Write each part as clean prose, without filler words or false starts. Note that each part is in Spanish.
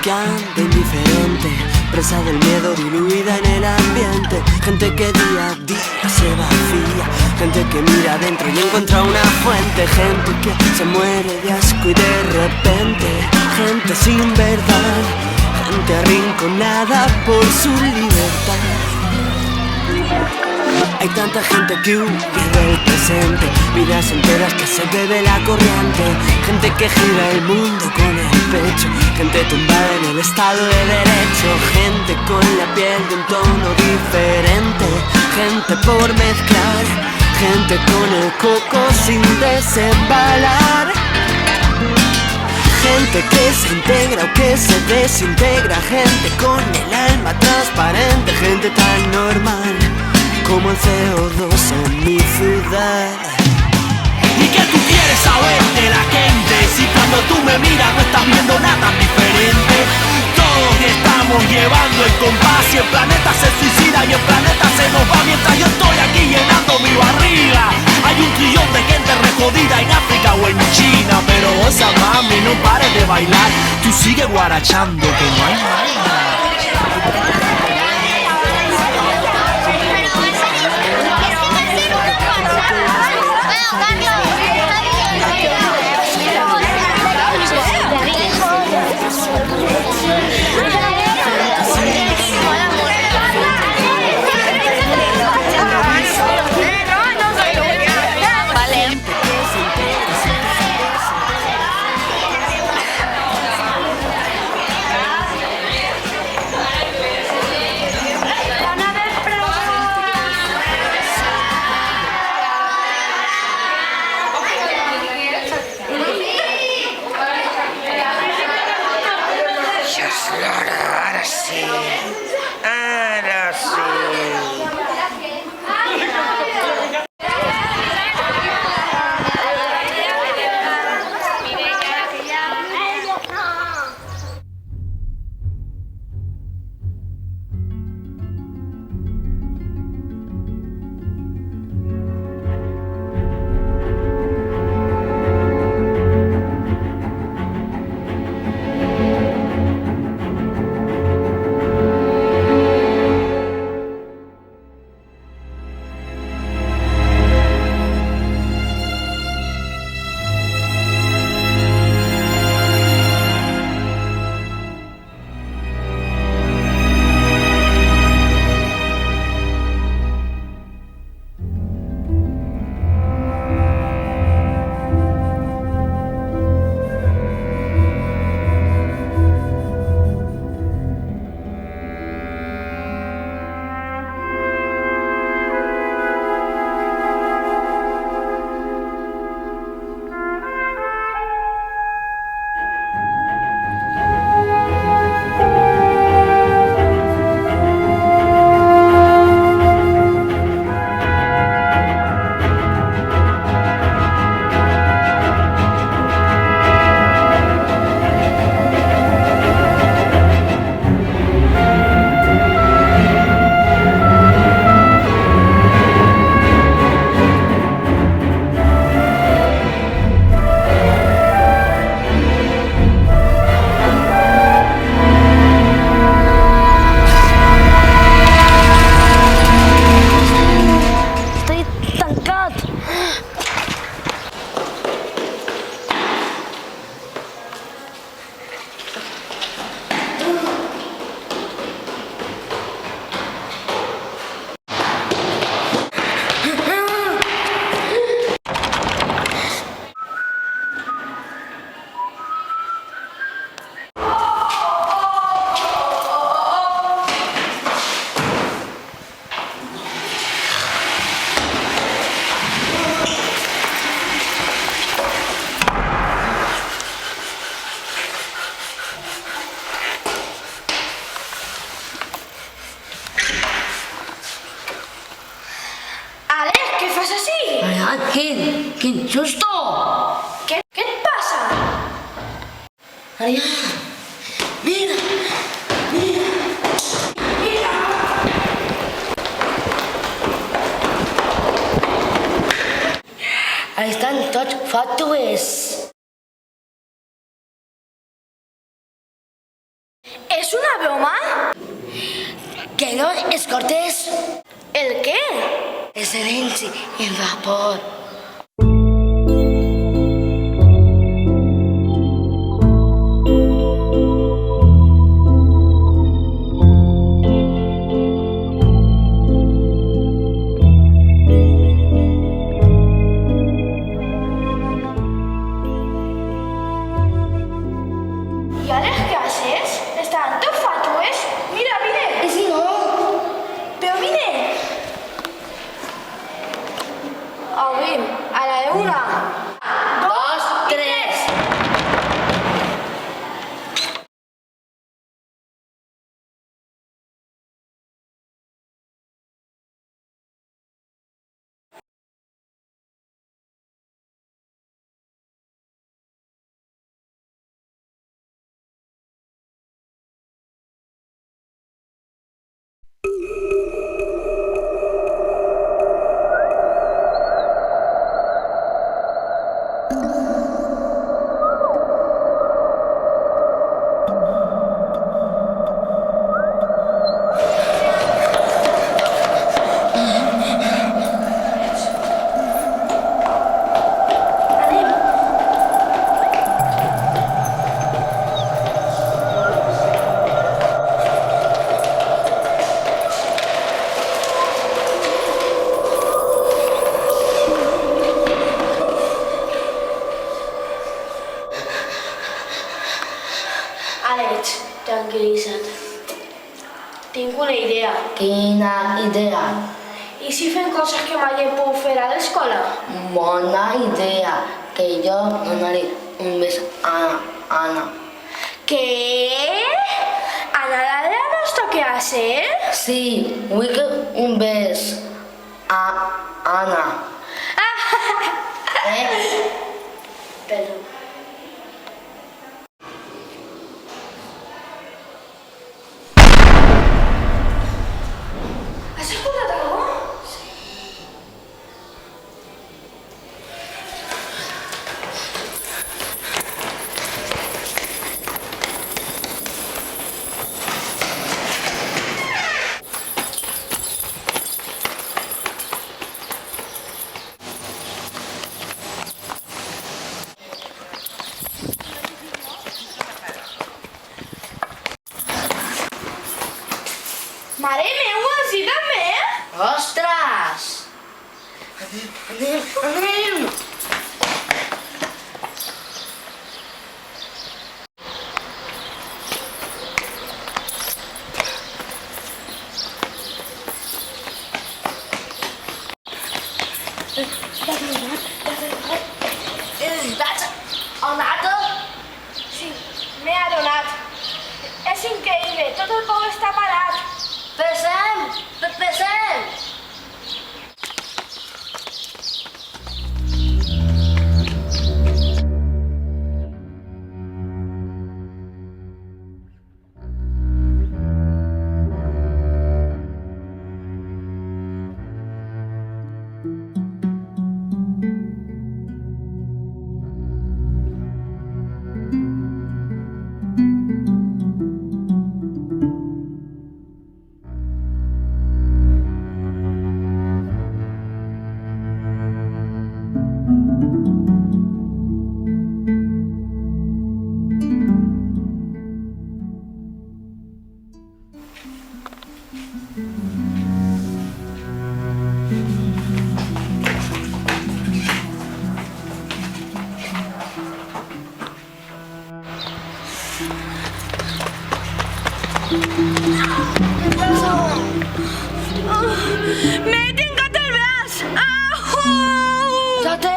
que anda indiferente, presa del miedo diluida en el ambiente. Gente que día a día se vacía, gente que mira adentro y encuentra una fuente. Gente que se muere de asco y de repente, gente sin verdad, gente arrinconada por su libertad. Hay tanta gente que huye del presente, vidas enteras que se bebe la corriente. Gente que gira el mundo con el pecho, gente tumbada en el Estado de Derecho. Gente con la piel de un tono diferente, gente por mezclar, gente con el coco sin desembalar. Gente que se integra o que se desintegra, gente con el alma transparente, gente tan normal como el CO2 en mi ciudad. ¿Y qué tú quieres saber de la gente? Si cuando tú me miras no estás viendo nada diferente. Todos estamos llevando el compás y el planeta se suicida y el planeta se nos va mientras yo estoy aquí llenando mi barriga. Hay 1 trillón de gente recodida en África o en China, pero esa mami no pares de bailar, tú sigue guarachando que no hay nada. Ahora sí. Ahora sí. Quin susto! Què et passa? Arià, mira! Mira! Mira! Estan tots fatues. Que no escoltes ¿El qué? el silenci i el vapor. ¿Y a las clases? ¿Estaban todos fatues? Mira, mire. I si no? Pero mire. Obrim, a la de una. 2, 3. Àlex, tranquil·litza't. Tinc una idea. Quina idea? I si fem coses que mai hem pogut fer a l'escola? Bona idea. Que jo donaré un bes a Anna. ¿Qué? ¿Ana la de la nostra clase? Sí, vull que un bes a Anna. Perdó. Has escoltat algú? Mare meua, sí també? Ostres! Anem! On nata? Sí, m'he adonat. És increïble, tot el pou està parat. Pesem! Pesem! M'he trencat el braç! Au! Tate!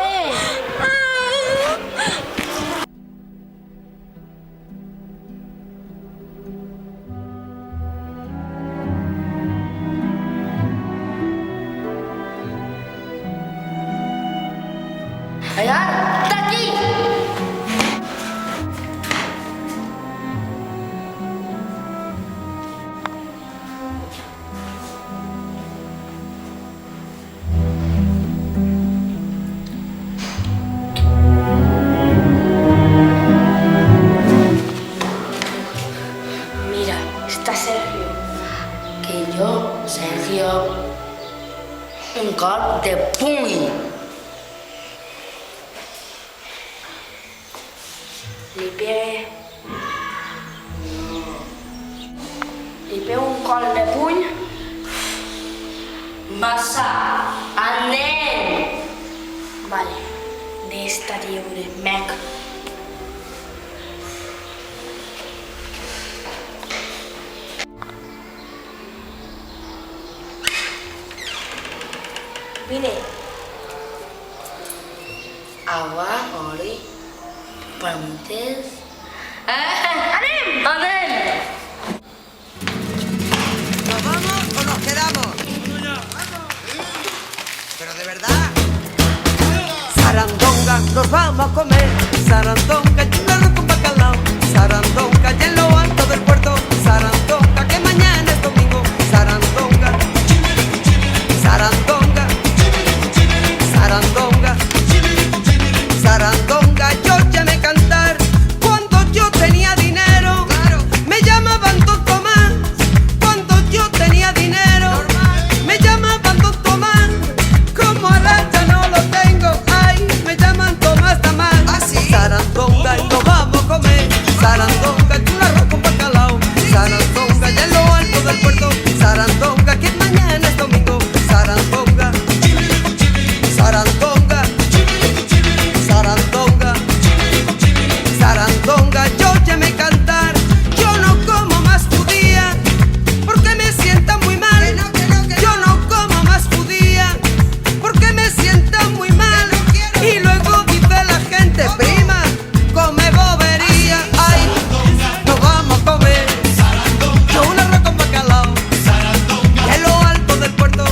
Allà, d'aquí! que yo, Sergio, un cop de puny. Li pegue... Li pego un cop de puny massa al nen. Vale, n'està lliure, mec. Vine. Agua, oli, preguntes... Anem! Anem! ¿Nos vamos o nos quedamos? Pero de verdad. Sarandonga, nos vamos a comer. Sarandonga, y un arroz con bacalao. Sarandonga, y en lo alto del puerto. Sarandonga, que mañana es domingo. Sarandonga, sarandonga, sarandonga, sarandonga. Yo ya me cantar cuando yo tenía dinero. Me llamaban Don Tomás cuando yo tenía dinero. Me llamaban Don Tomás, como ahora ya no lo tengo. Ay, me llaman Tomás Tamás. Sarandonga, y nos vamos a comer. Sarandonga, y un arroz con bacalao. Sarandonga, y en lo alto del puerto. Sarandonga, que mañana es domingo. Sarandonga, sarandonga, sarandonga, sarandonga. Yo ya me cantar, yo no como más judía porque me sienta muy mal. Yo no como más judía porque me sienta muy mal. Y luego dice la gente, prima, come bobería. Ay, nos vamos a comer yo un arroz con bacalao. En lo alto del puerto,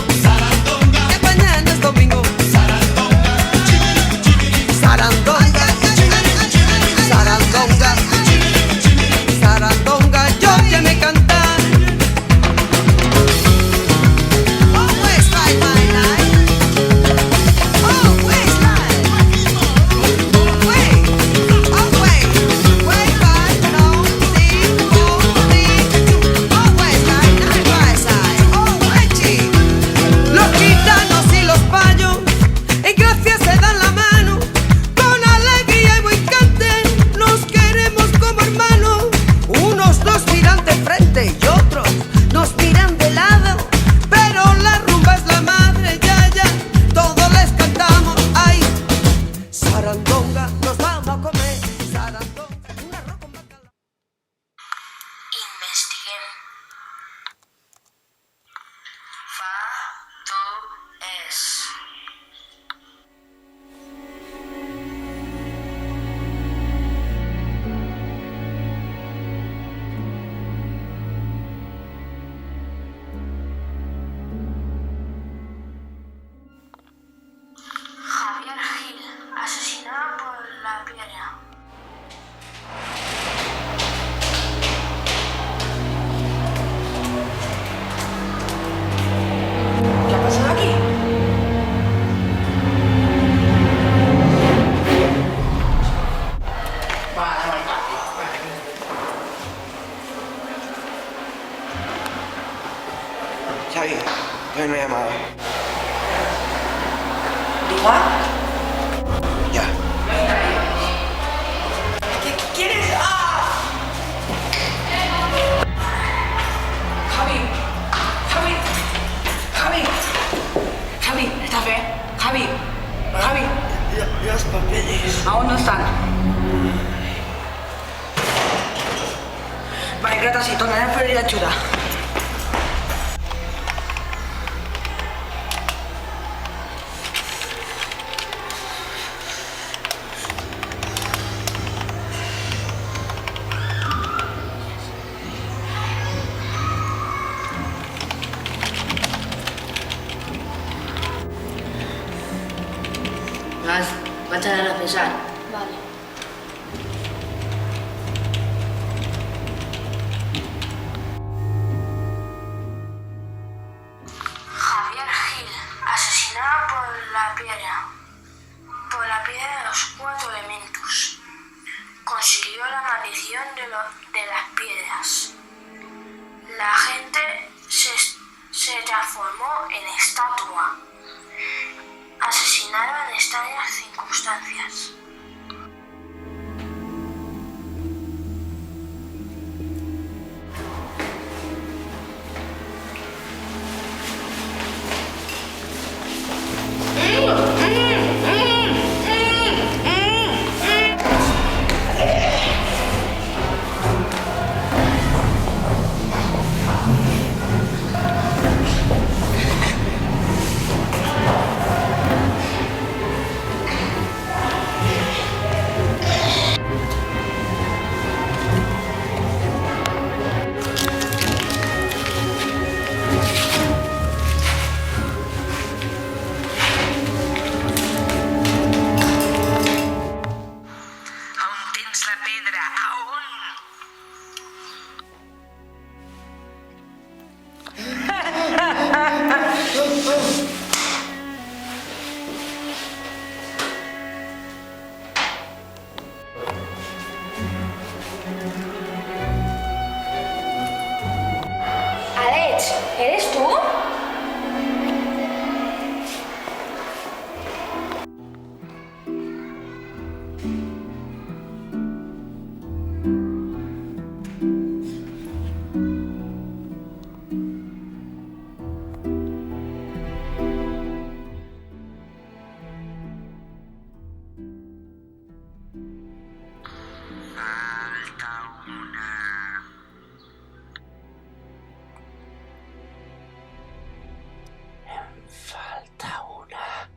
que mañana es domingo. Sarandonga, sarandonga, sarandonga. Yo ya me cantar. Always like my life. Always like. Way back, no, see, always like night side. Always cheap. Los gitanos y los payos en gracia se dan la mano. Con alegría y buen cante nos queremos como hermanos. Unos nos miran de frente y otros nos miran de lado. Pero la rumba es la madre, ya, todos les cantamos. Ay, sarandonga, nos vamos a comer. Sarandonga, un arroz con bacalao. Investiguem. Fa, tu, es. Javier Gil, asesinado por la piedra. ¿Qué ha pasado aquí? Xavi, yo no he llamado. ¿Diga? Ya. ¿Qué quieres? ¡Ah! Javi, ¿estás bien? Javi. Los papeles. Aún no están. Vale, gracias, tornaré a pedir ayuda. Vaig anar a pesar. Vale. Javier Gil, asesinado por la piedra de los 4 elementos. Consiguió la maldición de las piedras. La gente se Alex, ¿eres tú? Falta una.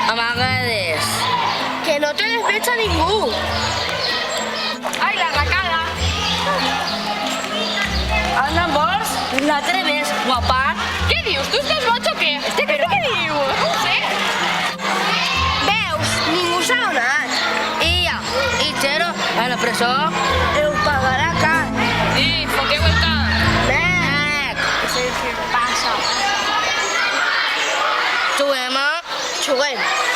amagades. Que no te despecha ningú. Ai, la racada. Anda, vols? L'atreves, guapa? Què dius? Tu estàs boig o què? Però què dius? No ho sé. Veus? Ningú s'ha donat. I Chero, a la presó, ho pagarà car. I, foqueu el camp. Mec! Què passa? Juguem, juguem.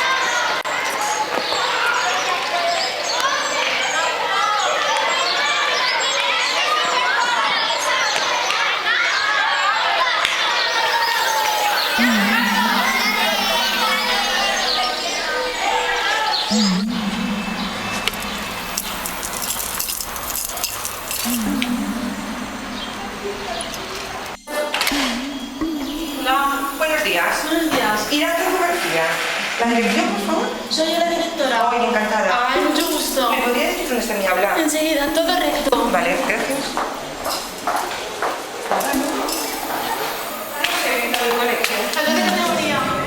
Hola, buenos días. Buenos días. Ir a fotografía. ¿La dirección, por favor? Soy yo la directora. Ay, encantada. Ay, mucho gusto. ¿Me podría decir dónde está mi habla? Enseguida, todo recto. Vale, gracias. ¿A qué categoría?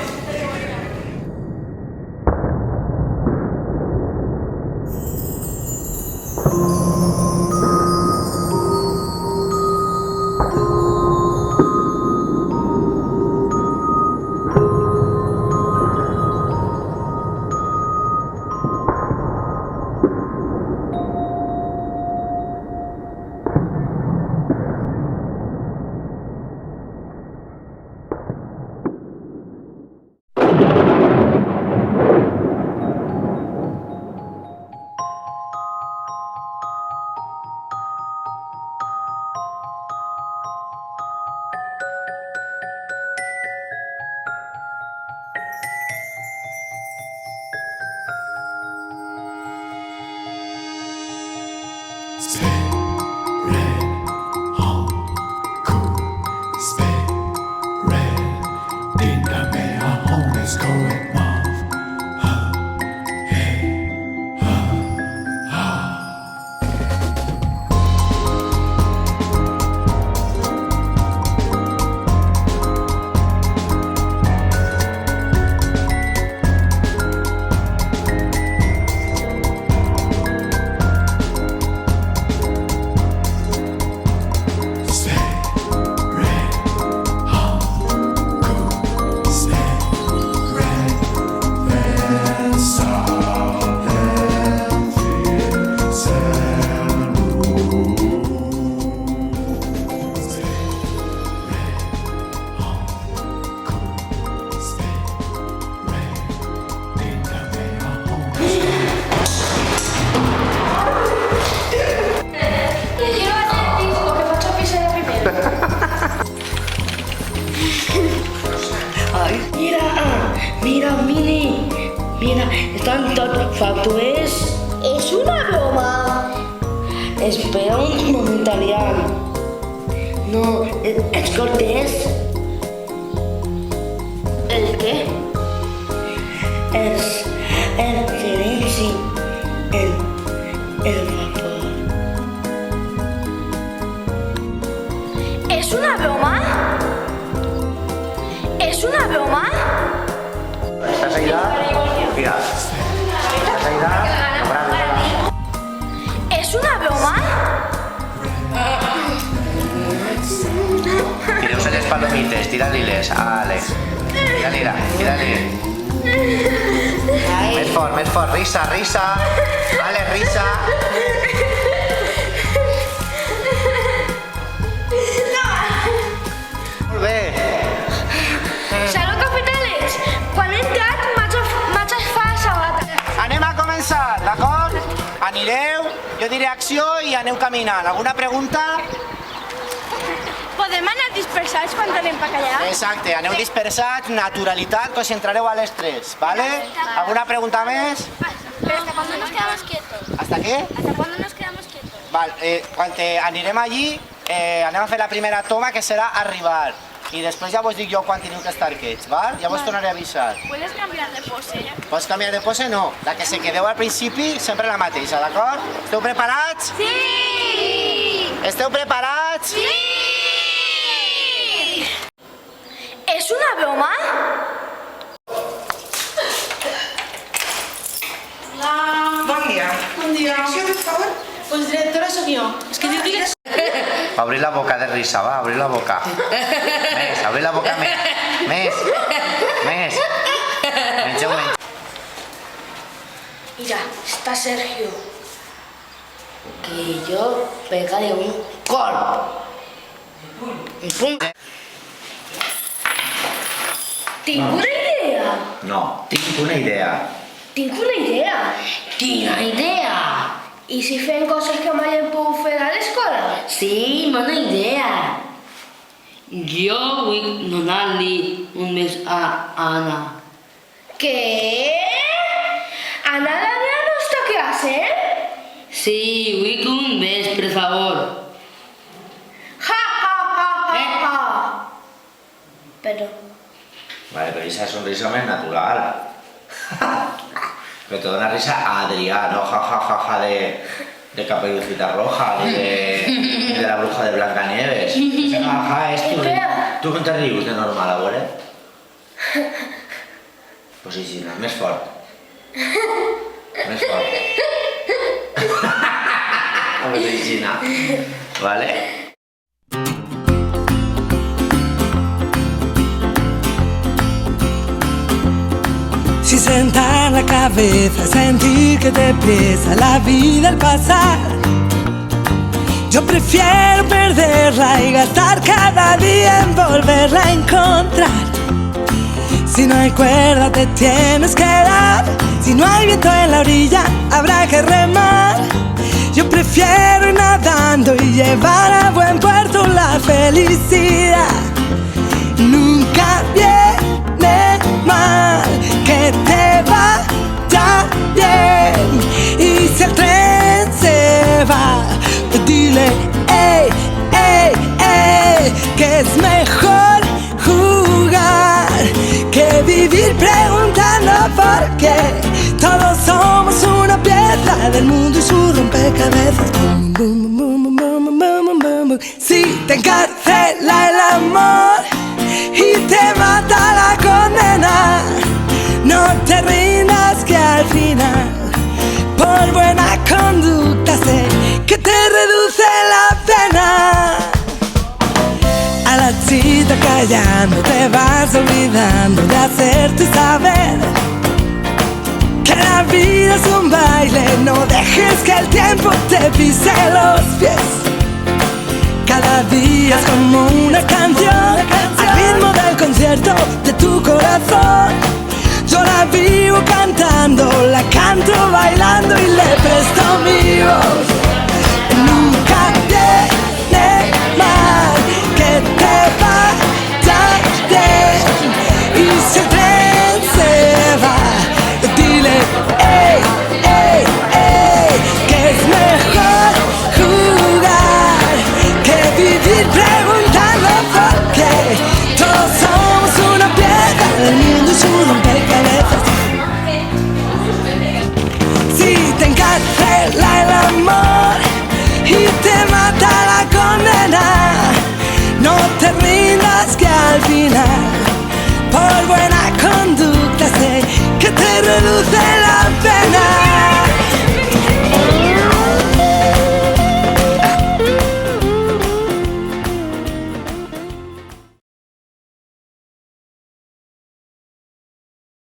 Mira, Mini. Mira, están todos factures. Es una broma. Espera un momento, Adrián. No, es cortés. ¿El qué? Es el silencio. El vapor. ¿Es una broma? ¿Es una broma? Esta salida, mira. Esta salida, ¿Es una broma? tireu-se les palomites, tira-li-les, Ale. Tira-li. Més fort, risa. Ale, risa. Molt bé. Saló Capitales, quan he entrat m'haig agafat la sabata. Anem a començar, d'acord? Anireu, jo diré acció i aneu caminant. Alguna pregunta? Podem anar dispersats quan anem per allà? Exacte, aneu dispersats, naturalitat, que us centrareu a les 3, ¿vale? ¿Alguna pregunta més? Pero ¿hasta cuándo nos quedamos quietos? ¿Hasta qué? ¿Hasta cuándo nos quedamos quietos? Val, quan anirem allí, anem a fer la primera toma, que serà arribar. I després ja vos dic jo quan teniu que estar quiets, val? Ja vos tornaré a avisar. ¿Puedes cambiar de pose? Pots canviar de pose? No. La que se quedeu al principi, sempre la mateixa, d'acord? Esteu preparats? Sí! Esteu preparats? Sí! ¿Es una broma? Bon dia. Bon dia. Direcció, per favor. Pues directora soc jo. És que diu que... Obrir la boca de risa, va, obrir la boca. Més, obrir la boca més. Mengeu. Mira, está Sergio. Que yo pegaré un golpe. Un pum. Tengo una idea. No, tinc una idea. Tinc una idea. I si fem coses que mai hem pogut fer a l'escola? Sí, bona idea. Jo vull donar-li un mes a Anna. Què? Anar a la nostra classe? Sí, vull un mes, per favor. Ja. Però... Vale, pero esa sonrisa no es natural. Pero te da una risa a Adrián, no ja de Caperucita Roja, ni de la bruja de Blancanieves. Ese ja es tu. ¿Tú con te ríes de normal, abuela? Pues sí, no, més fort. Més fort. Pues sí, no. Vale? Si sentar la cabeza, sentir que te pesa la vida al pasar. Yo prefiero perderla y gastar cada día en volverla a encontrar. Si no hay cuerda te tienes que dar, si no hay viento en la orilla habrá que remar. Yo prefiero ir nadando y llevar a buen puerto la felicidad. Nunca viene mal que te vaya bien. Y si el tren se va, dile, ey, ey, ey, que es mejor del mundo y su rompecabezas. Boom, boom, boom, boom, boom, boom, boom, boom. Si te encarcela el amor y te mata la condena, no te rindas que al final, por buena conducta sé que te reduce la pena. A la cita callando te vas olvidando de hacerte saber que la vida es un baile, no dejes que el tiempo te pise los pies. Cada día es como una canción, al ritmo del concierto de tu corazón. Yo la vivo cantando, la canto bailando y le presto mi voz. Nunca viene mal que te vayas bien, y si el tren se va, dile ey, ey, ey, que es mejor jugar que vivir preguntando por qué. Todos somos una pieza del mundo y su rompecabezas. Si te encarcela el amor y te mata la condena, no te rindas que al final, por buena conducta sé que te reduce la